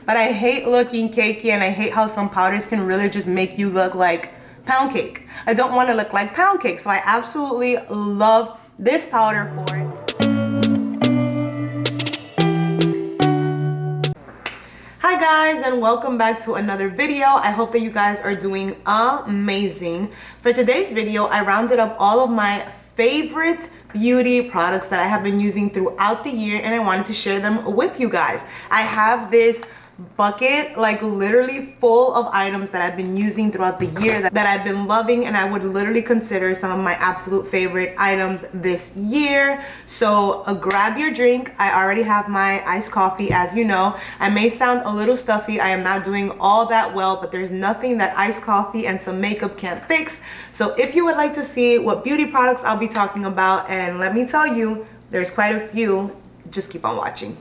but I hate looking cakey, and I hate how some powders can really just make you look like pound cake. I don't want to look like pound cake, so I absolutely love this powder for it. Hi guys, and welcome back to another video. I hope that you guys are doing amazing. For today's video, I rounded up all of my favorite beauty products that I have been using throughout the year, and I wanted to share them with you guys. I have this bucket like literally full of items that I've been using throughout the year that I've been loving, and I would literally consider some of my absolute favorite items this year. So grab your drink. I already have my iced coffee. As you know, I may sound a little stuffy. I am not doing all that well, but there's nothing that iced coffee and some makeup can't fix. So if you would like to see what beauty products I'll be talking about, and let me tell you, there's quite a few, just keep on watching.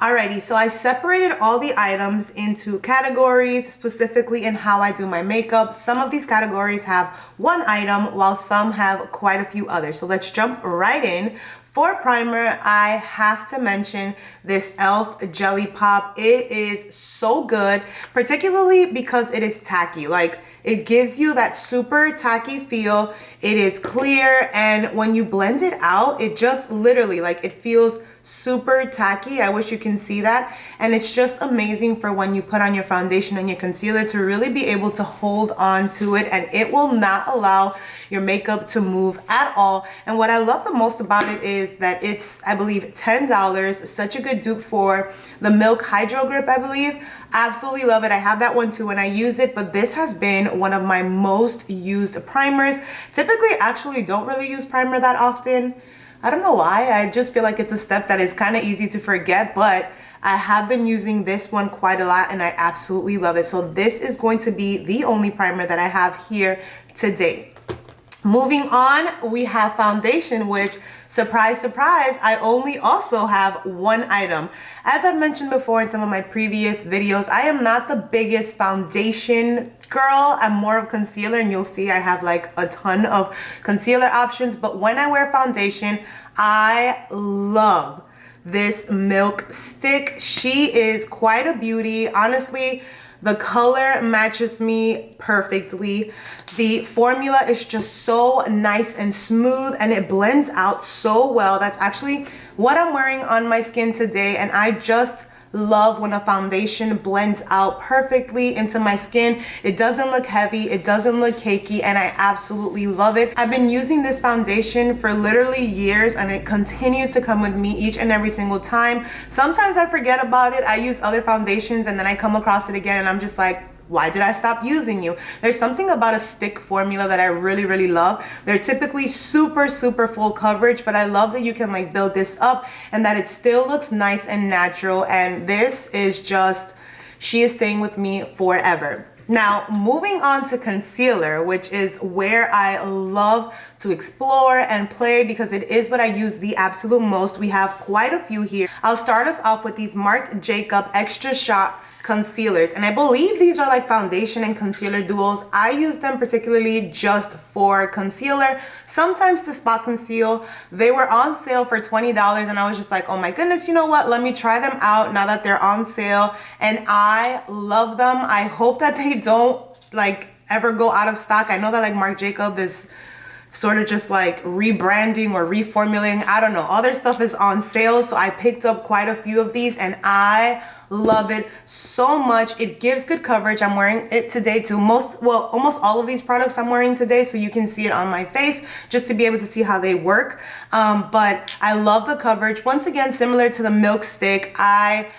Alrighty, so I separated all the items into categories, specifically in how I do my makeup. Some of these categories have one item, while some have quite a few others. So let's jump right in. For primer, I have to mention this e.l.f. Jelly Pop. It is so good, particularly because it is tacky. Like, it gives you that super tacky feel. It is clear, and when you blend it out, it just literally, like, it feels super tacky. I wish you can see that. And it's just amazing for when you put on your foundation and your concealer to really be able to hold on to it, and it will not allow your makeup to move at all. And what I love the most about it is that it's, I believe, $10. Such a good dupe for the Milk Hydro Grip, I believe. Absolutely love it. I have that one too and I use it, but this has been one of my most used primers. Typically, actually don't really use primer that often. I don't know why. I just feel like it's a step that is kind of easy to forget, but I have been using this one quite a lot and I absolutely love it. So this is going to be the only primer that I have here today. Moving on, we have foundation, which, surprise, surprise, I only also have one item. As I've mentioned before in some of my previous videos, I am not the biggest foundation girl. I'm more of concealer, and you'll see I have like a ton of concealer options. But when I wear foundation, I love this Milk stick. She is quite a beauty. Honestly, the color matches me perfectly. The formula is just so nice and smooth, and it blends out so well. That's actually what I'm wearing on my skin today, and I just love when a foundation blends out perfectly into my skin. It doesn't look heavy, it doesn't look cakey, and I absolutely love it. I've been using this foundation for literally years, and it continues to come with me each and every single time. Sometimes I forget about it. I use other foundations and then I come across it again and I'm just like, why did I stop using you? There's something about a stick formula that I really, really love. They're typically super, super full coverage, but I love that you can like build this up and that it still looks nice and natural. And this is just, she is staying with me forever. Now, moving on to concealer, which is where I love to explore and play because it is what I use the absolute most. We have quite a few here. I'll start us off with these Marc Jacob Extra Shot concealers, and I believe these are like foundation and concealer duos. I use them particularly just for concealer, sometimes to spot conceal. They were on sale for $20 and I was just like, oh my goodness, you know what, let me try them out now that they're on sale, and I love them. I hope that they don't like ever go out of stock. I know that like Marc Jacob is sort of just like rebranding or reformulating. I don't know. All their stuff is on sale, so I picked up quite a few of these and I love it so much. It gives good coverage. I'm wearing it today too. Almost all of these products I'm wearing today, so you can see it on my face just to be able to see how they work. But I love the coverage. Once again, similar to the Milk stick, I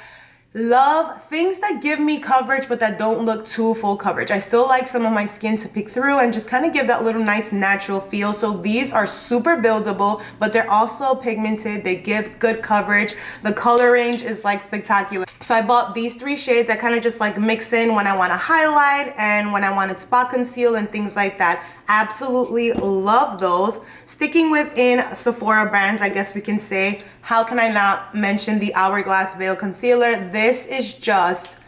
love things that give me coverage but that don't look too full coverage. I still like some of my skin to peek through and just kind of give that little nice natural feel. So these are super buildable, but they're also pigmented. They give good coverage. The color range is like spectacular. So I bought these three shades. I kind of just like mix in when I want to highlight and when I want to spot conceal and things like that. Absolutely love those. Sticking within Sephora brands, I guess we can say, how can I not mention the Hourglass Veil Concealer? This is just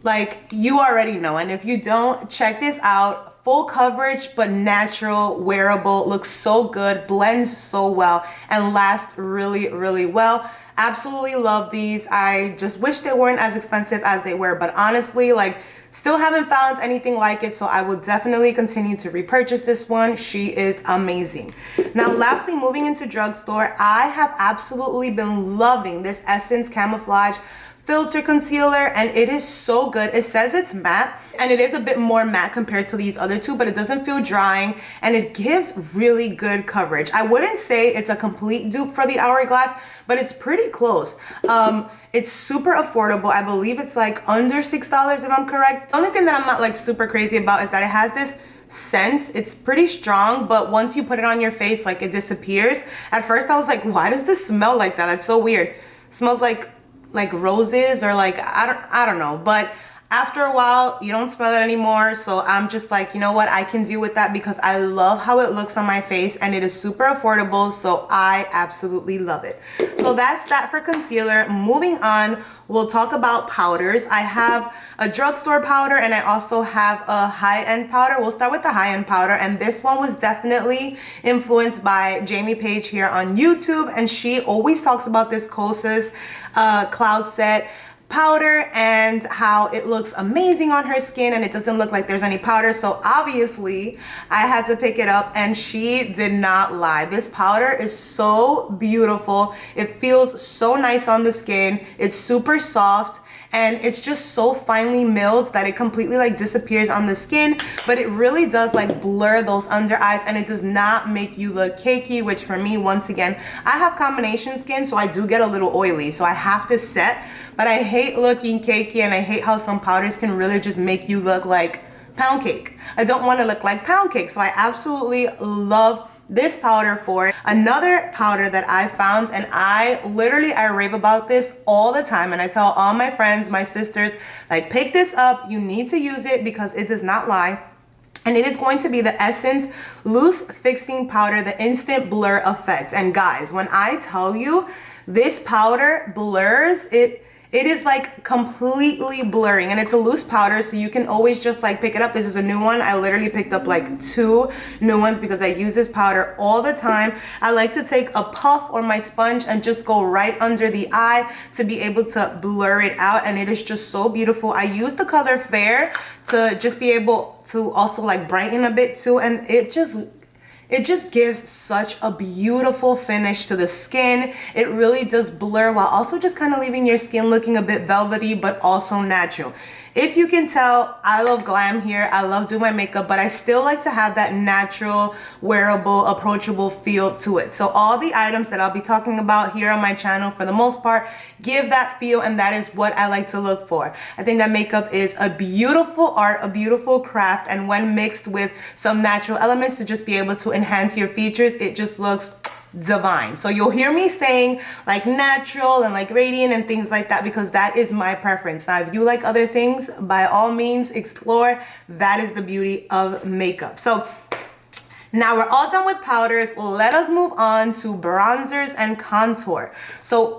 like, you already know, and if you don't, check this out. Full coverage but natural, wearable, looks so good, blends so well, and lasts really, really well. Absolutely love these. I just wish they weren't as expensive as they were, but honestly, like, still haven't found anything like it, so I will definitely continue to repurchase this one. She is amazing. Now, lastly, moving into drugstore, I have absolutely been loving this Essence Camouflage filter concealer, and it is so good. It says it's matte, and it is a bit more matte compared to these other two, but it doesn't feel drying, and it gives really good coverage. I wouldn't say it's a complete dupe for the Hourglass, but it's pretty close. It's super affordable. I believe it's like under $6 if I'm correct. The only thing that I'm not like super crazy about is that it has this scent. It's pretty strong, but once you put it on your face, like, it disappears. At first I was like, why does this smell like that? That's so weird. It smells like roses, or like, I don't know, but after a while you don't smell it anymore. So I'm just like, you know what, I can deal with that because I love how it looks on my face, and it is super affordable, so I absolutely love it. So that's that for concealer. Moving on, we'll talk about powders. I have a drugstore powder, and I also have a high-end powder. We'll start with the high-end powder, and this one was definitely influenced by Jamie Page here on YouTube, and she always talks about this Kosas Cloud Set powder and how it looks amazing on her skin, and it doesn't look like there's any powder. So obviously I had to pick it up, and she did not lie. This powder is so beautiful. It feels so nice on the skin. It's super soft, and it's just so finely milled that it completely like disappears on the skin, but it really does like blur those under eyes, and it does not make you look cakey, which for me, once again, I have combination skin, so I do get a little oily, so I have to set, but I hate looking cakey, and I hate how some powders can really just make you look like pound cake. I don't want to look like pound cake, so I absolutely love this powder for it. Another powder that I found, and I rave about this all the time, and I tell all my friends, my sisters, like, pick this up, you need to use it because it does not lie. And it is going to be the Essence Loose Fixing Powder, the Instant Blur Effect. And guys, when I tell you this powder blurs, it is like completely blurring, and it's a loose powder, so you can always just like pick it up. This is a new one. I literally picked up like 2 new ones because I use this powder all the time. I like to take a puff or my sponge and just go right under the eye to be able to blur it out, and it is just so beautiful. I use the color Fair to just be able to also like brighten a bit too, and it just gives such a beautiful finish to the skin. It really does blur while also just kind of leaving your skin looking a bit velvety, but also natural. If you can tell, I love glam here. I love doing my makeup, but I still like to have that natural, wearable, approachable feel to it. So all the items that I'll be talking about here on my channel, for the most part, give that feel, and that is what I like to look for. I think that makeup is a beautiful art, a beautiful craft, and when mixed with some natural elements to just be able to enhance your features, it just looks divine. So you'll hear me saying like natural and like radiant and things like that because that is my preference. Now, if you like other things, by all means explore. That is the beauty of makeup. So now we're all done with powders. Let us move on to bronzers and contour. So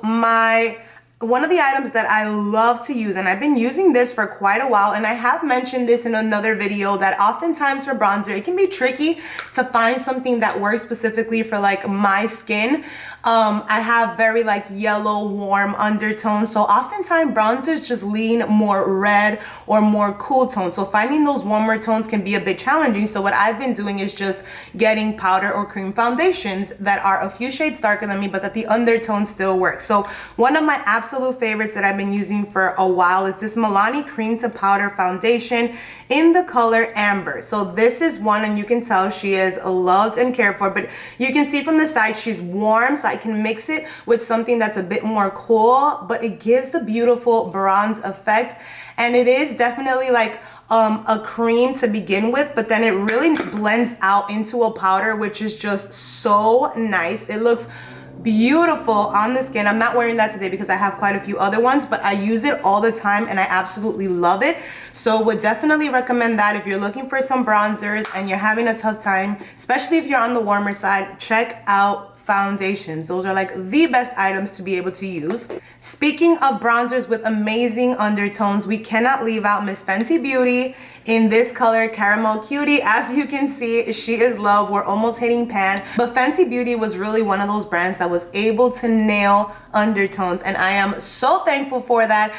one of the items that I love to use, and I've been using this for quite a while, and I have mentioned this in another video, that oftentimes for bronzer, it can be tricky to find something that works specifically for like my skin. I have very like yellow, warm undertones, so oftentimes bronzers just lean more red or more cool tones. So finding those warmer tones can be a bit challenging. So what I've been doing is just getting powder or cream foundations that are a few shades darker than me, but that the undertone still works. So one of my absolute favorites that I've been using for a while is this Milani cream to powder foundation in the color Amber. So this is one, and you can tell she is loved and cared for, but you can see from the side she's warm, so I can mix it with something that's a bit more cool, but it gives the beautiful bronze effect. And it is definitely like a cream to begin with, but then it really blends out into a powder, which is just so nice. It looks beautiful on the skin. I'm not wearing that today because I have quite a few other ones, but I use it all the time and I absolutely love it. So would definitely recommend that if you're looking for some bronzers and you're having a tough time, especially if you're on the warmer side. Check out foundations. Those are like the best items to be able to use. Speaking of bronzers with amazing undertones, we cannot leave out Miss Fenty Beauty in this color, Caramel Cutie. As you can see, she is love. We're almost hitting pan, but Fenty Beauty was really one of those brands that was able to nail undertones, and I am so thankful for that.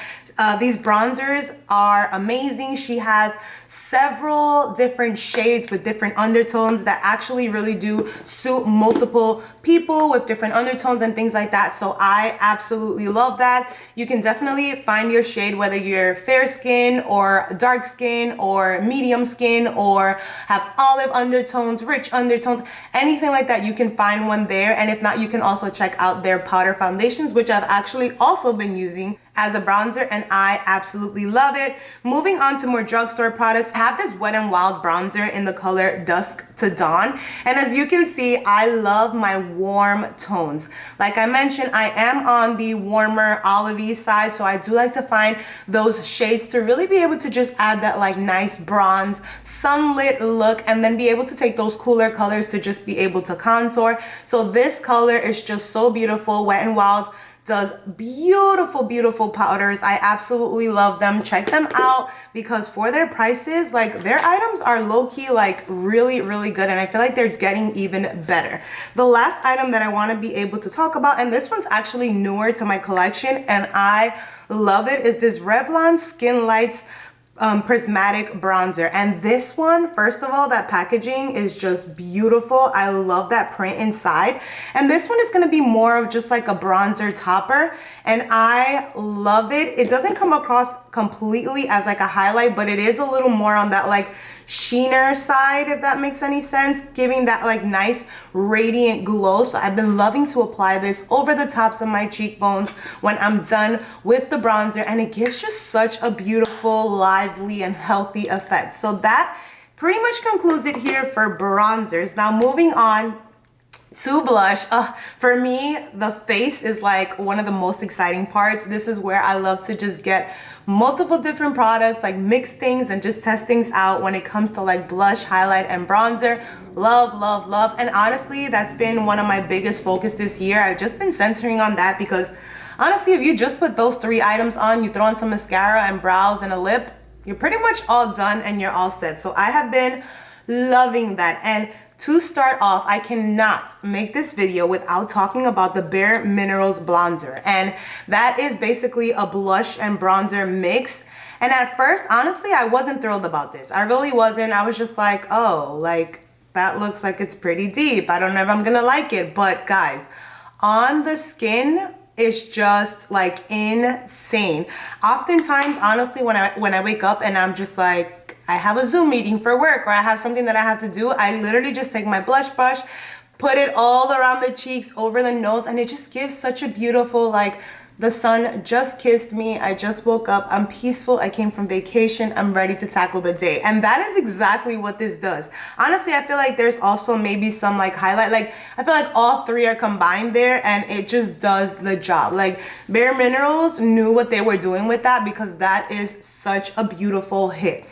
These bronzers are amazing. She has several different shades with different undertones that actually really do suit multiple people with different undertones and things like that. So I absolutely love that. You can definitely find your shade, whether you're fair skin or dark skin or medium skin or have olive undertones, rich undertones, anything like that. You can find one there. And if not, you can also check out their powder foundations, which I've actually also been using as a bronzer, and I absolutely love it. Moving on to more drugstore products, I have this Wet n Wild bronzer in the color Dusk to Dawn, and as you can see, I love my warm tones. Like I mentioned, I am on the warmer olivey side, so I do like to find those shades to really be able to just add that like nice bronze sunlit look, and then be able to take those cooler colors to just be able to contour. So this color is just so beautiful. Wet n Wild does beautiful, beautiful powders. I absolutely love them. Check them out because for their prices, like their items are low-key like really, really good, and I feel like they're getting even better. The last item that I want to be able to talk about, and this one's actually newer to my collection and I love it, is this Revlon Skin Lights Prismatic bronzer. And this one, first of all, that packaging is just beautiful. I love that print inside. And this one is going to be more of just like a bronzer topper, and I love it. It doesn't come across completely as like a highlight, but it is a little more on that like sheener side, if that makes any sense, giving that like nice radiant glow. So I've been loving to apply this over the tops of my cheekbones when I'm done with the bronzer, and it gives just such a beautiful, lively and healthy effect. So that pretty much concludes it here for bronzers. Now moving on to blush. For me, the face is like one of the most exciting parts. This is where I love to just get multiple different products, like mix things and just test things out when it comes to like blush, highlight, and bronzer. Love, love, love. And honestly, that's been one of my biggest focus this year. I've just been centering on that because honestly, if you just put those 3 items on, you throw on some mascara and brows and a lip, you're pretty much all done and you're all set. So I have been loving that. And to start off, I cannot make this video without talking about the Bare Minerals bronzer. And that is basically a blush and bronzer mix. And at first, honestly, I wasn't thrilled about this. I really wasn't. I was just like, oh, like that looks like it's pretty deep. I don't know if I'm gonna like it. But guys, on the skin, it's just like insane. Oftentimes, honestly, when I wake up and I'm just like, I have a Zoom meeting for work or I have something that I have to do, I literally just take my blush brush, put it all around the cheeks, over the nose, and it just gives such a beautiful, like, the sun just kissed me, I just woke up, I'm peaceful, I came from vacation, I'm ready to tackle the day. And that is exactly what this does. Honestly, I feel like there's also maybe some like highlight, like I feel like all 3 are combined there and it just does the job. Like Bare Minerals knew what they were doing with that because that is such a beautiful hit.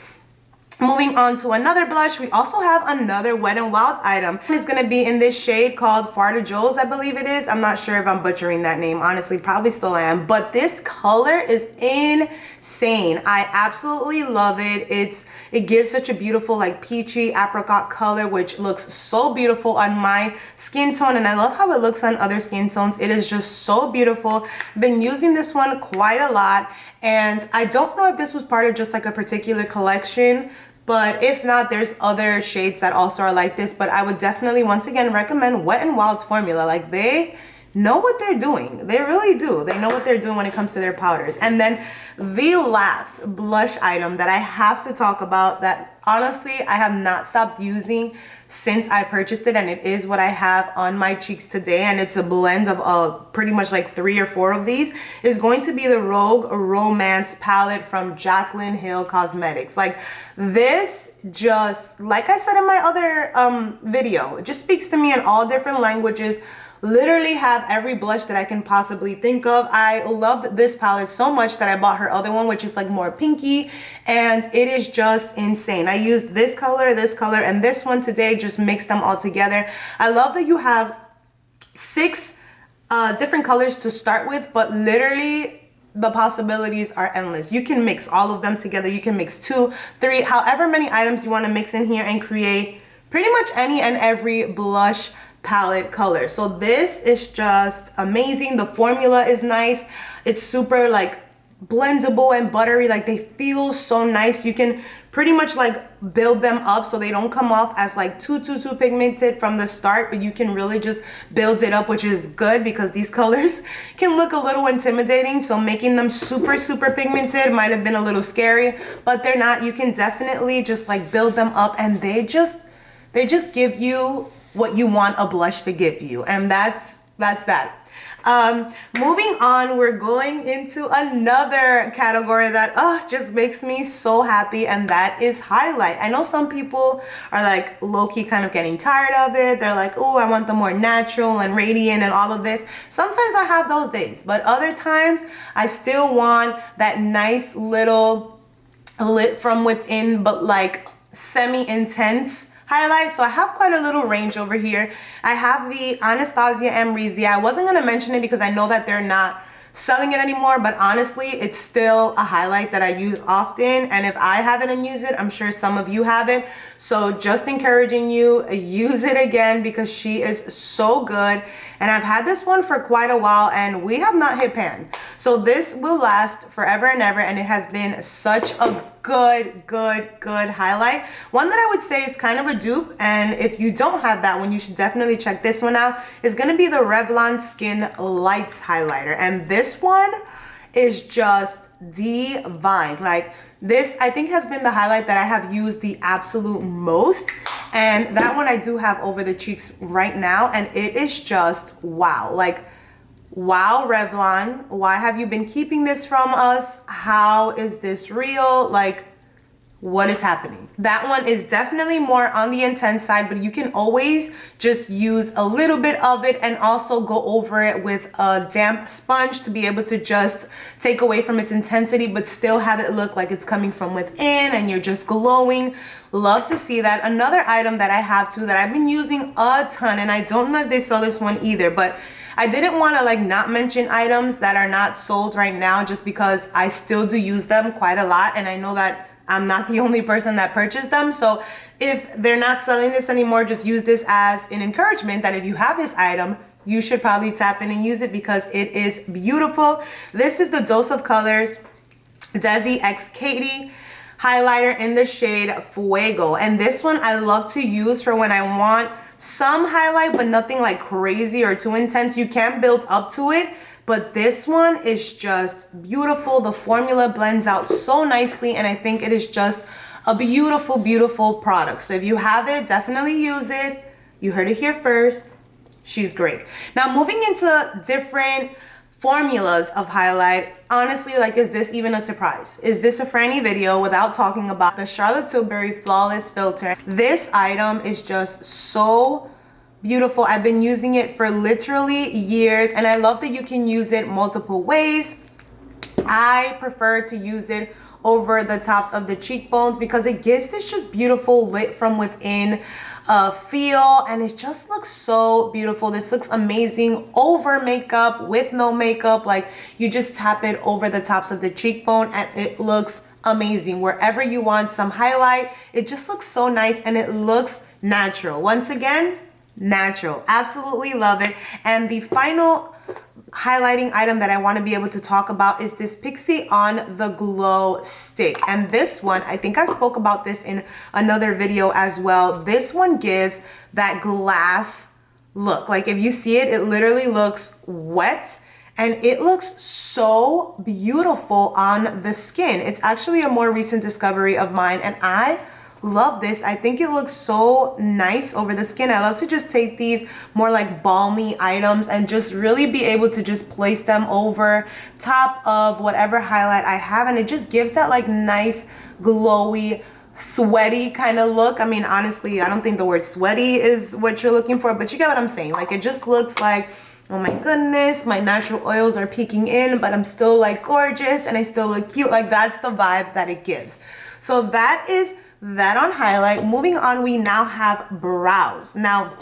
Moving on to another blush, we also have another Wet n Wild item. It's gonna be in this shade called Farda Joles, I believe it is. I'm not sure if I'm butchering that name, honestly, probably still am. But this color is insane. I absolutely love it. It gives such a beautiful like peachy apricot color, which looks so beautiful on my skin tone. And I love how it looks on other skin tones. It is just so beautiful. Been using this one quite a lot. And I don't know if this was part of just like a particular collection, but if not, there's other shades that also are like this. But I would definitely, once again, recommend Wet n Wild's formula. Like they know what they're doing. They really do. They know what they're doing when it comes to their powders. And then the last blush item that I have to talk about that honestly I have not stopped using since I purchased it, and it is what I have on my cheeks today, and it's a blend of pretty much like 3 or 4 of these, is going to be the Rogue Romance palette from Jaclyn Hill Cosmetics. Like this, just like I said in my other video, it just speaks to me in all different languages. Literally have every blush that I can possibly think of. I loved this palette so much that I bought her other one, which is like more pinky, and it is just insane. I used this color, and this one today, just mixed them all together. I love that you have 6 different colors to start with, but literally the possibilities are endless. You can mix all of them together. You can mix 2, 3, however many items you want to mix in here and create pretty much any and every blush palette color. So this is just amazing. The formula is nice. It's super like blendable and buttery. Like they feel so nice. You can pretty much like build them up so they don't come off as like too pigmented from the start, but you can really just build it up, which is good because these colors can look a little intimidating. So making them super pigmented might have been a little scary, but they're not. You can definitely just like build them up, and they just give you what you want a blush to give you, and that's that. Moving on, we're going into another category that just makes me so happy, and that is highlight. I know some people are like low-key kind of getting tired of it. They're like, oh, I want the more natural and radiant and all of this. Sometimes I have those days, but other times I still want that nice little lit from within, but like semi-intense highlight. So I have quite a little range over here. I have the Anastasia Ambrizia. I wasn't gonna mention it because I know that they're not selling it anymore, but honestly, it's still a highlight that I use often. And if I haven't and use it, I'm sure some of you haven't. So just encouraging you, use it again because she is so good. And I've had this one for quite a while and we have not hit pan. So this will last forever and ever. And it has been such a good highlight. One that I would say is kind of a dupe, and if you don't have that one, you should definitely check this one out. It's gonna be the Revlon Skin Lights highlighter, and this one is just divine. Like this, I think, has been the highlight that I have used the absolute most, and that one I do have over the cheeks right now, and it is just wow. Like, wow, Revlon, why have you been keeping this from us? How is this real? Like, what is happening? That one is definitely more on the intense side, but you can always just use a little bit of it and also go over it with a damp sponge to be able to just take away from its intensity, but still have it look like it's coming from within and you're just glowing. Love to see that. Another item that I have too that I've been using a ton, and I don't know if they sell this one either, but I didn't want to like not mention items that are not sold right now just because I still do use them quite a lot, and I know that I'm not the only person that purchased them. So if they're not selling this anymore, just use this as an encouragement that if you have this item, you should probably tap in and use it because it is beautiful. This is the Dose of Colors Desi X Katie highlighter in the shade Fuego. And this one I love to use for when I want some highlight, but nothing like crazy or too intense. You can build up to it, but this one is just beautiful. The formula blends out so nicely, and I think it is just a beautiful product. So if you have it, definitely use it. You heard it here first. She's great. Now moving into different formulas of highlight, honestly, like, is this even a surprise? Is this a Franny video without talking about the Charlotte Tilbury Flawless Filter? This item is just so beautiful. I've been using it for literally years, and I love that you can use it multiple ways. I prefer to use it over the tops of the cheekbones because it gives this just beautiful lit from within feel, and it just looks so beautiful. This looks amazing over makeup, with no makeup. Like, you just tap it over the tops of the cheekbone and it looks amazing. Wherever you want some highlight, it just looks so nice and it looks natural. Once again, natural. Absolutely love it. And the final highlighting item that I want to be able to talk about is this Pixi On The Glow stick. And this one, I think I spoke about this in another video as well. This one gives that glass look. Like, if you see it, it literally looks wet and it looks so beautiful on the skin. It's actually a more recent discovery of mine, and I love this. I think it looks so nice over the skin. I love to just take these more like balmy items and just really be able to just place them over top of whatever highlight I have, and it just gives that like nice glowy sweaty kind of look. I mean, honestly, I don't think the word sweaty is what you're looking for, but you get what I'm saying. Like, it just looks like, oh my goodness, my natural oils are peeking in, but I'm still like gorgeous and I still look cute. Like, that's the vibe that it gives. So that is that on highlight. Moving on, we now have brows. Now,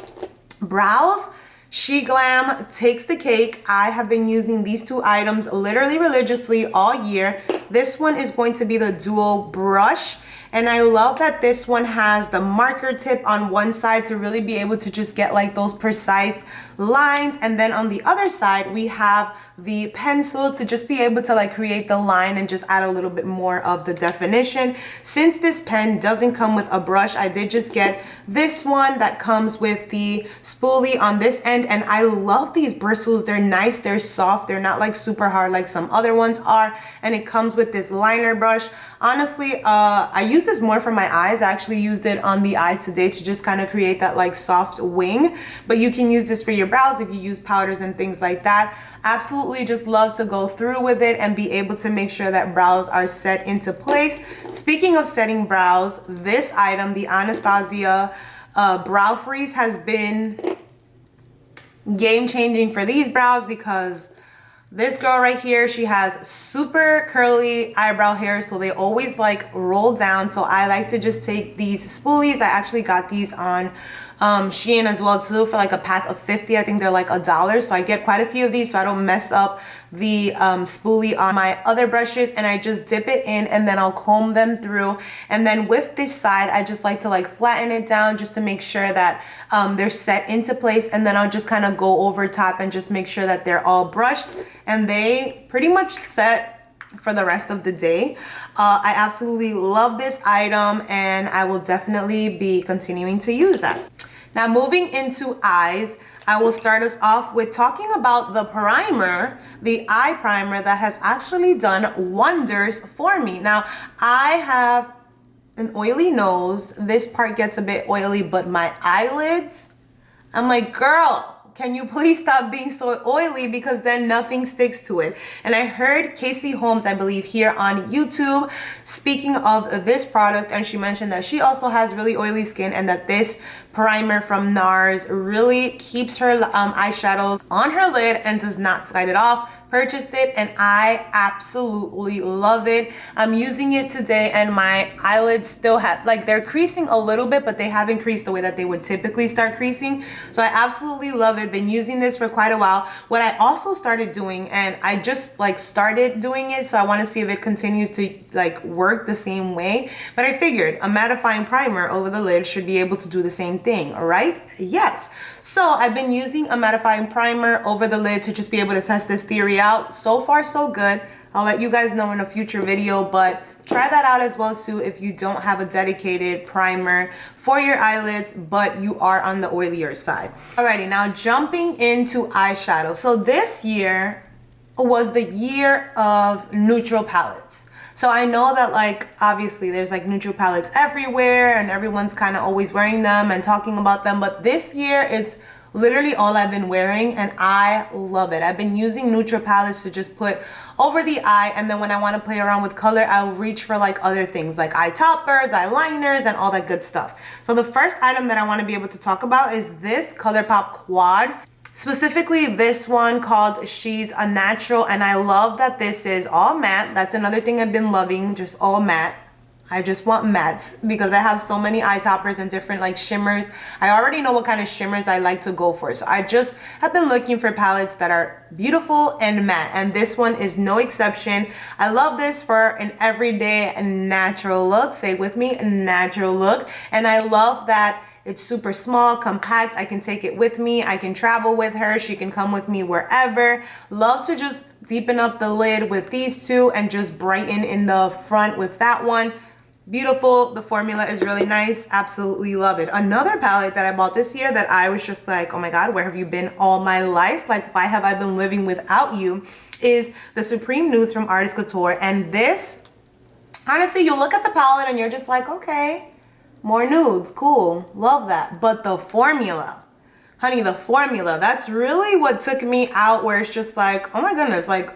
brows She Glam takes the cake. I have been using these two items literally religiously all year. This one is going to be the dual brush. And I love that this one has the marker tip on one side to really be able to just get like those precise lines. And then on the other side, we have the pencil to just be able to like create the line and just add a little bit more of the definition. Since this pen doesn't come with a brush, I did just get this one that comes with the spoolie on this end. And I love these bristles. They're nice, they're soft, they're not like super hard like some other ones are. And it comes with this liner brush. Honestly, I use this more for my eyes. I actually used it on the eyes today to just kind of create that like soft wing, but you can use this for your brows if you use powders and things like that. Absolutely just love to go through with it and be able to make sure that brows are set into place. Speaking of setting brows, this item, the Anastasia Brow Freeze, has been game changing for these brows because this girl right here, she has super curly eyebrow hair, so they always like roll down. So I like to just take these spoolies. I actually got these on Shein as well too for like a pack of 50. I think they're like $1. So I get quite a few of these so I don't mess up the spoolie on my other brushes, and I just dip it in and then I'll comb them through. And then with this side, I just like to like flatten it down just to make sure that they're set into place, and then I'll just kind of go over top and just make sure that they're all brushed and they pretty much set for the rest of the day. I absolutely love this item and I will definitely be continuing to use that. Now moving into eyes, I will start us off with talking about the primer, the eye primer that has actually done wonders for me. Now I have an oily nose. This part gets a bit oily, but my eyelids, I'm like, girl, can you please stop being so oily, because then nothing sticks to it. And I heard Casey Holmes, I believe, here on YouTube speaking of this product, and she mentioned that she also has really oily skin and that this primer from NARS really keeps her eyeshadows on her lid and does not slide it off. Purchased it and I absolutely love it. I'm using it today and my eyelids still have, like, they're creasing a little bit, but they haven't creased the way that they would typically start creasing. So I absolutely love it. Been using this for quite a while. What I also started doing, and I just like started doing it, so I want to see if it continues to like work the same way, but I figured a mattifying primer over the lid should be able to do the same thing, all right? Yes. So I've been using a mattifying primer over the lid to just be able to test this theory out. So far so good. I'll let you guys know in a future video, but try that out as well too if you don't have a dedicated primer for your eyelids but you are on the oilier side. Alrighty, now jumping into eyeshadow. So this year was the year of neutral palettes. So I know that, like, obviously there's like neutral palettes everywhere and everyone's kind of always wearing them and talking about them, but this year it's literally all I've been wearing and I love it. I've been using neutral palettes to just put over the eye, and then when I want to play around with color, I'll reach for like other things like eye toppers, eyeliners, and all that good stuff. So the first item that I want to be able to talk about is this Colourpop Quad. Specifically this one called She's a Natural, and I love that this is all matte. That's another thing I've been loving, just all matte. I just want mattes because I have so many eye toppers and different like shimmers. I already know what kind of shimmers I like to go for. So I just have been looking for palettes that are beautiful and matte, and this one is no exception. I love this for an everyday natural look. Say it with me, natural look. And I love that it's super small, compact. I can take it with me. I can travel with her. She can come with me wherever. Love to just deepen up the lid with these two and just brighten in the front with that one. Beautiful. The formula is really nice. Absolutely love it. Another palette that I bought this year that I was just like, oh my God, where have you been all my life? Like, why have I been living without you? Is the Supreme Nudes from Artist Couture. And this, honestly, you look at the palette and you're just like, okay, more nudes, cool, love that. But the formula, honey, the formula, that's really what took me out, where it's just like, oh my goodness, like,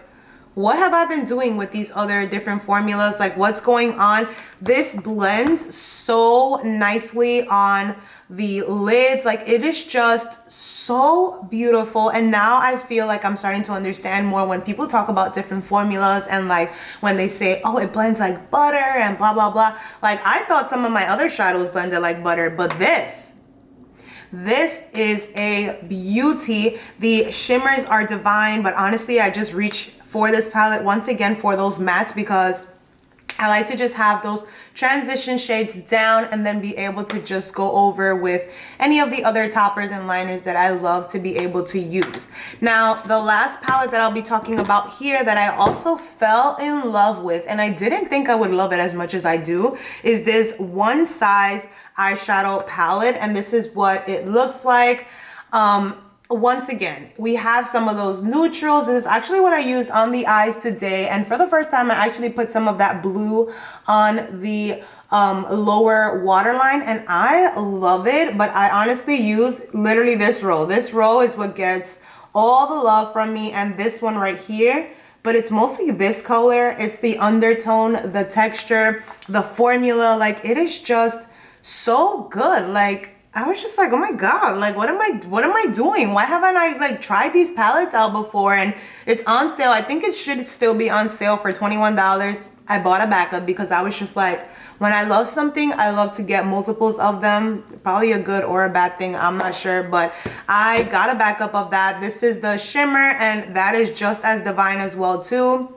what have I been doing with these other different formulas? Like, what's going on? This blends so nicely on the lids. Like, it is just so beautiful. And now I feel like I'm starting to understand more when people talk about different formulas and like when they say, oh, it blends like butter and blah, blah, blah. Like, I thought some of my other shadows blended like butter, but this This is a beauty. The shimmers are divine, but honestly, I just reach for this palette once again for those mattes because I like to just have those transition shades down and then be able to just go over with any of the other toppers and liners that I love to be able to use. Now, the last palette that I'll be talking about here that I also fell in love with, and I didn't think I would love it as much as I do, is this One Size eyeshadow palette. And this is what it looks like. Once again, we have some of those neutrals. This is actually what I used on the eyes today. And for the first time, I actually put some of that blue on the lower waterline, and I love it. But I honestly use literally this row. This row is what gets all the love from me, and this one right here. But it's mostly this color. It's the undertone, the texture, the formula. Like, it is just so good. Like, I was just like, oh my God, like, what am I doing? Why haven't I like tried these palettes out before? And it's on sale. I think it should still be on sale for $21. I bought a backup because I was just like, when I love something, I love to get multiples of them. Probably a good or a bad thing, I'm not sure, but I got a backup of that. This is the shimmer, and that is just as divine as well too.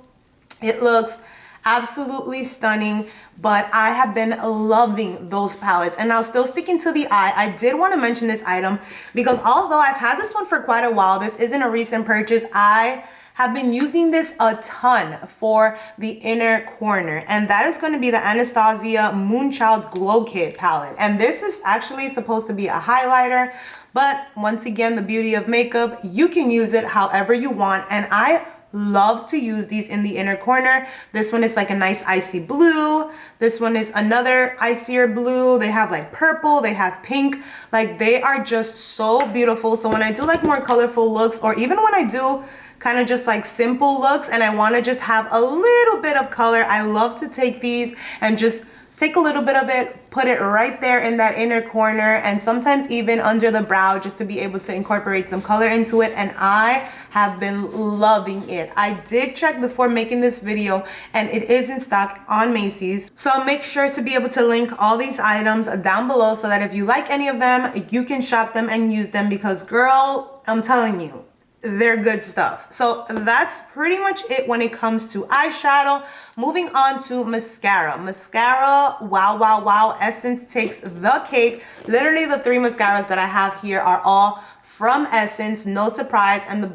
It looks absolutely stunning, but I have been loving those palettes. And now, still sticking to the eye, I did want to mention this item because although I've had this one for quite a while, this isn't a recent purchase, I have been using this a ton for the inner corner, and that is going to be the Anastasia Moonchild Glow Kit palette. And this is actually supposed to be a highlighter, but once again, the beauty of makeup, you can use it however you want, and I love to use these in the inner corner. This one is like a nice icy blue. This one is another icier blue. They have like purple, they have pink. Like, they are just so beautiful. So when I do like more colorful looks, or even when I do kind of just like simple looks and I want to just have a little bit of color, I love to take these and just take a little bit of it, put it right there in that inner corner, and sometimes even under the brow, just to be able to incorporate some color into it. And I have been loving it. I did check before making this video, and it is in stock on Macy's. So I'll make sure to be able to link all these items down below so that if you like any of them, you can shop them and use them, because girl, I'm telling you, they're good stuff. So that's pretty much it when it comes to eyeshadow. Moving on to mascara. Mascara, wow, wow, wow. Essence takes the cake. Literally the 3 mascaras that I have here are all from Essence, no surprise. And the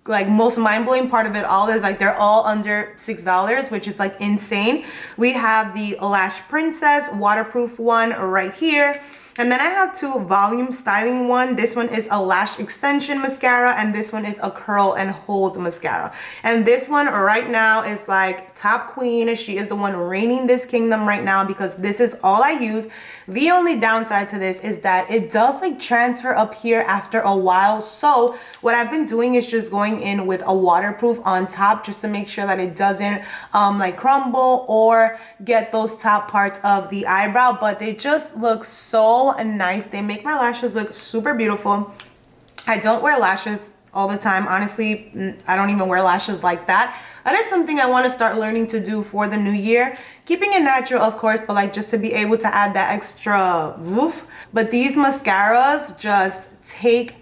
like most mind-blowing part of it all is like they're all under $6, which is like insane. We have the Lash Princess waterproof one right here. And then I have 2 volume styling one. This one is a lash extension mascara, and this one is a curl and hold mascara. And this one right now is like top queen. She is the one reigning this kingdom right now because this is all I use. The only downside to this is that it does like transfer up here after a while. So what I've been doing is just going in with a waterproof on top just to make sure that it doesn't like crumble or get those top parts of the eyebrow. But they just look so nice. They make my lashes look super beautiful. I don't wear lashes all the time. Honestly, I don't even wear lashes like that. That is something I want to start learning to do for the new year. Keeping it natural, of course, but like just to be able to add that extra woof. But these mascaras just take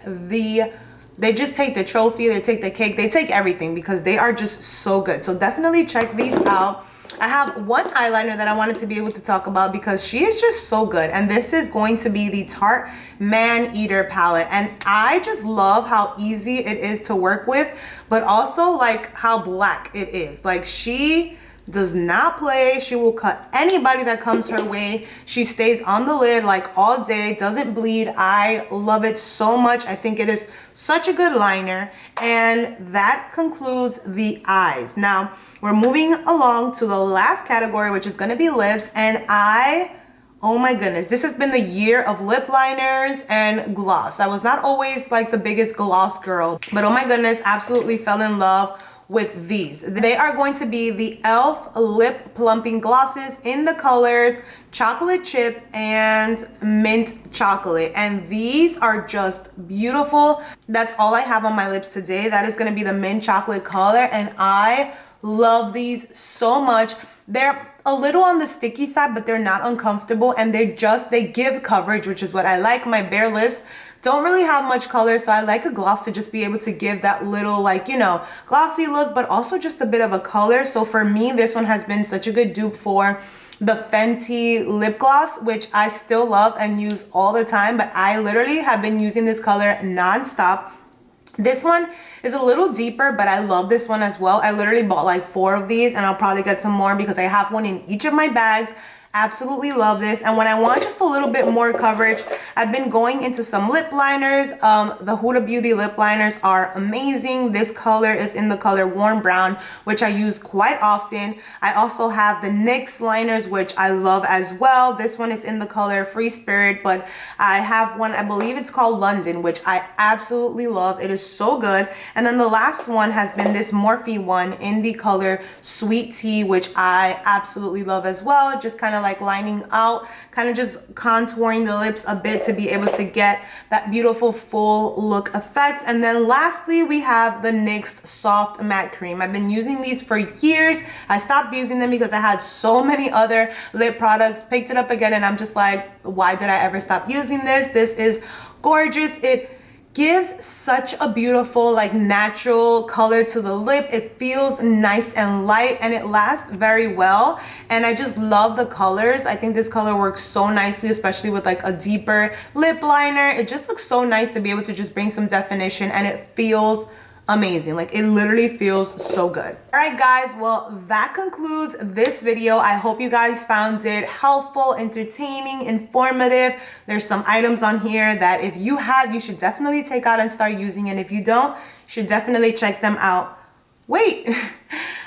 they just take the trophy, they take the cake, they take everything because they are just so good. So definitely check these out. I have one eyeliner that I wanted to be able to talk about because she is just so good, and this is going to be the Tarte Man Eater palette. And I just love how easy it is to work with, but also like how black it is. Like, she does not play. She will cut anybody that comes her way. She stays on the lid like all day, doesn't bleed. I love it so much. I think it is such a good liner. And that concludes the eyes. Now we're moving along to the last category, which is going to be lips. And oh my goodness, this has been the year of lip liners and gloss. I was not always like the biggest gloss girl, but oh my goodness, absolutely fell in love with these. They are going to be the e.l.f. lip plumping glosses in the colors chocolate chip and mint chocolate, and these are just beautiful. That's all I have on my lips today. That is going to be the mint chocolate color, and I love these so much. They're a little on the sticky side, but they're not uncomfortable, and they give coverage, which is what I like. My bare lips don't really have much color, so I like a gloss to just be able to give that little, like, you know, glossy look, but also just a bit of a color. So for me, this one has been such a good dupe for the Fenty lip gloss, which I still love and use all the time, but I literally have been using this color non-stop. This one is a little deeper, but I love this one as well. I literally bought like 4 of these, and I'll probably get some more because I have one in each of my bags. Absolutely love this. And when I want just a little bit more coverage, I've been going into some lip liners. The Huda Beauty lip liners are amazing. This color is in the color Warm Brown, which I use quite often. I also have the NYX liners, which I love as well. This one is in the color Free Spirit, but I have one, I believe it's called London, which I absolutely love. It is so good. And then the last one has been this Morphe one in the color Sweet Tea, which I absolutely love as well. Just kind of like lining out, kind of just contouring the lips a bit to be able to get that beautiful full look effect. And then lastly, we have the NYX Soft Matte Cream. I've been using these for years. I stopped using them because I had so many other lip products, picked it up again, and I'm just like, why did I ever stop using this? This is gorgeous. It gives such a beautiful, like, natural color to the lip. It feels nice and light, and it lasts very well, and I just love the colors. I think this color works so nicely, especially with like a deeper lip liner. It just looks so nice to be able to just bring some definition, and it feels amazing. Like, it literally feels so good. All right, guys, well, that concludes this video. I hope you guys found it helpful, entertaining, informative. There's some items on here that if you have, you should definitely take out and start using, and if you don't, you should definitely check them out. Wait,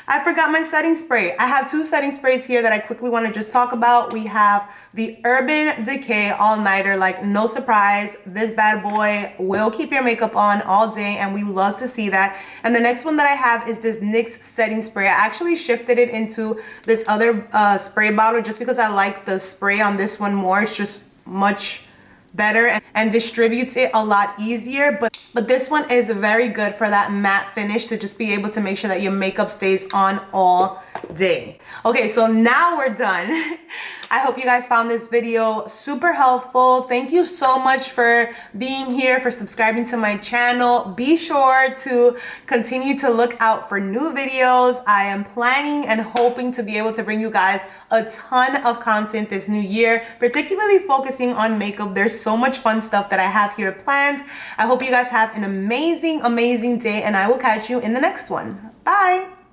I forgot my setting spray. I have 2 setting sprays here that I quickly want to just talk about. We have the Urban Decay All-Nighter. Like, no surprise, this bad boy will keep your makeup on all day, and we love to see that. And the next one that I have is this NYX Setting Spray. I actually shifted it into this other spray bottle just because I like the spray on this one more. It's just much better and distributes it a lot easier, but this one is very good for that matte finish, to just be able to make sure that your makeup stays on all day. Okay, so now we're done. I hope you guys found this video super helpful. Thank you so much for being here, for subscribing to my channel. Be sure to continue to look out for new videos. I am planning and hoping to be able to bring you guys a ton of content this new year, particularly focusing on makeup. There's so much fun stuff that I have here planned. I hope you guys have an amazing, amazing day, and I will catch you in the next one. Bye.